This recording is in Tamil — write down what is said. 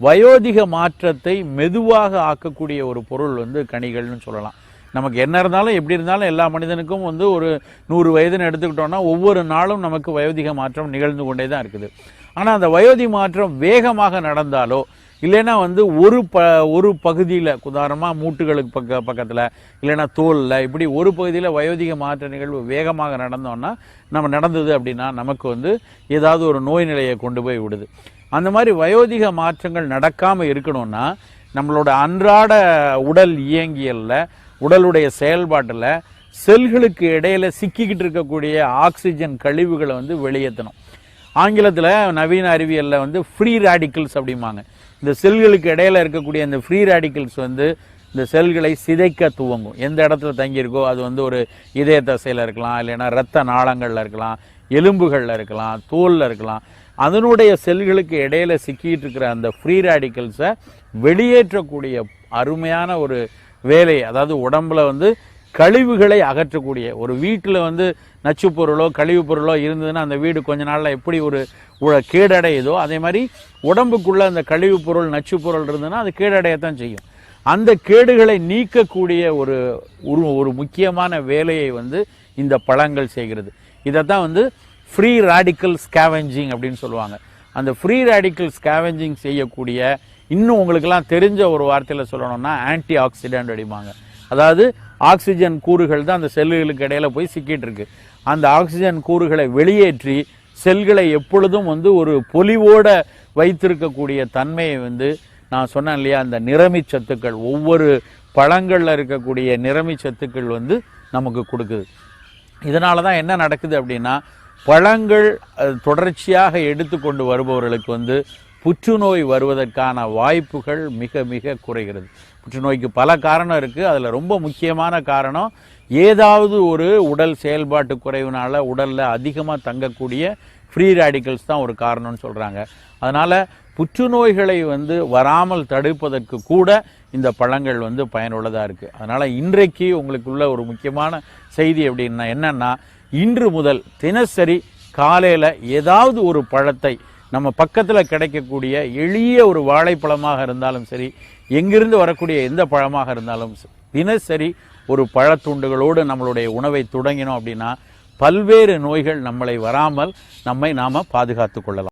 வயோதிக மாற்றத்தை மெதுவாக ஆக்கக்கூடிய ஒரு பொருள் வந்து கனிகள்னு சொல்லலாம். நமக்கு என்ன இருந்தாலும் எப்படி இருந்தாலும் எல்லா மனிதனுக்கும் வந்து ஒரு 100 வயதுன்னு எடுத்துக்கிட்டோம்னா ஒவ்வொரு நாளும் நமக்கு வயோதிக மாற்றம் நிகழ்ந்து கொண்டே தான் இருக்குது. ஆனால் அந்த வயோதிக மாற்றம் வேகமாக நடந்தாலோ இல்லைன்னா வந்து ஒரு பகுதியில் உதாரணமாக மூட்டுகளுக்கு பக்கத்தில் இல்லைன்னா தோலில் இப்படி ஒரு பகுதியில் வயோதிக மாற்ற நிகழ்வு வேகமாக நடந்தோம்னா நம்ம நடந்தது அப்படின்னா நமக்கு வந்து ஏதாவது ஒரு நோய் நிலையை கொண்டு போய் விடுது. அந்த மாதிரி வயோதிக மாற்றங்கள் நடக்காமல் இருக்கணும்னா நம்மளோட அன்றாட உடல் இயங்கியலில் உடலுடைய செயல்பாட்டில் செல்களுக்கு இடையில சிக்கிக்கிட்டு இருக்கக்கூடிய ஆக்சிஜன் கழிவுகளை வந்து வெளியேற்றணும். ஆங்கிலத்தில் நவீன அறிவியலில் வந்து ஃப்ரீ ரேடிக்கல்ஸ் அப்படிம்பாங்க. இந்த செல்களுக்கு இடையில இருக்கக்கூடிய இந்த ஃப்ரீ ரேடிக்கல்ஸ் வந்து இந்த செல்களை சிதைக்க துவங்கும். எந்த இடத்துல தங்கியிருக்கோ அது வந்து ஒரு இதய தசையில் இருக்கலாம், இல்லைன்னா இரத்த நாளங்களில் இருக்கலாம், எலும்புகளில் இருக்கலாம், தோலில் இருக்கலாம். அதனுடைய செல்களுக்கு இடையில சிக்கிட்டு இருக்கிற அந்த ஃப்ரீ ரேடிக்கல்ஸை வெளியேற்றக்கூடிய அருமையான ஒரு வேலை, அதாவது உடம்புல வந்து கழிவுகளை அகற்றக்கூடிய ஒரு வீட்டில் வந்து நச்சு பொருளோ கழிவு பொருளோ இருந்ததுன்னா அந்த வீடு கொஞ்ச நாளில் எப்படி ஒரு கேடடையுதோ அதே மாதிரி உடம்புக்குள்ள அந்த கழிவு பொருள் நச்சு பொருள் இருந்ததுன்னா அது கேடடையத்தான் செய்யும். அந்த கேடுகளை நீக்கக்கூடிய ஒரு முக்கியமான வேலையை வந்து இந்த பழங்கள் செய்கிறது. இதைத்தான் வந்து ஃப்ரீ ரேடிக்கல் ஸ்கேவெஞ்சிங் அப்படின்னு சொல்லுவாங்க. அந்த ஃப்ரீ ரேடிக்கல் ஸ்கேவெஞ்சிங் செய்யக்கூடிய இன்னும் உங்களுக்கெல்லாம் தெரிஞ்ச ஒரு வார்த்தையில் சொல்லணும்னா ஆன்டி ஆக்சிடென்ட் அடிப்பாங்க. அதாவது ஆக்சிஜன் கூறுகள் தான் அந்த செல்லுகளுக்கு இடையில போய் சிக்கிட்டு இருக்கு. அந்த ஆக்சிஜன் கூறுகளை வெளியேற்றி செல்களை எப்பொழுதும் வந்து ஒரு பொலிவோட வைத்திருக்கக்கூடிய தன்மையை வந்து நான் சொன்னேன் இல்லையா, அந்த நிறமி சத்துக்கள் ஒவ்வொரு பழங்களில் இருக்கக்கூடிய நிறமி சத்துக்கள் வந்து நமக்கு கொடுக்குது. இதனால தான் என்ன நடக்குது அப்படின்னா பழங்கள் தொடர்ச்சியாக எடுத்துக்கொண்டு வருபவர்களுக்கு வந்து புற்றுநோய் வருவதற்கான வாய்ப்புகள் மிக மிக குறைகிறது. புற்றுநோய்க்கு பல காரணம் இருக்குது. அதில் ரொம்ப முக்கியமான காரணம் ஏதாவது ஒரு உடல் செயல்பாட்டு குறைவுனால உடலில் அதிகமாக தங்கக்கூடிய ஃப்ரீ ரேடிக்கல்ஸ் தான் ஒரு காரணம்னு சொல்கிறாங்க. அதனால் புற்றுநோய்களை வந்து வராமல் தடுப்பதற்கு கூட இந்த பழங்கள் வந்து பயனுள்ளதாக இருக்குது. அதனால் இன்றைக்கு உங்களுக்குள்ள ஒரு முக்கியமான செய்தி அப்படின்னா என்னென்னா, இன்று முதல் தினசரி காலையில் ஏதாவது ஒரு பழத்தை நம்ம பக்கத்தில் கிடைக்கக்கூடிய எளிய ஒரு வாழைப்பழமாக இருந்தாலும் சரி, எங்கிருந்து வரக்கூடிய எந்த பழமாக இருந்தாலும் தினசரி ஒரு பழத்துண்டுகளோடு நம்மளுடைய உணவை தொடங்கினோம் அப்படின்னா பல்வேறு நோய்கள் நம்மளை வராமல் நம்மை நாம் பாதுகாத்து கொள்ளலாம்.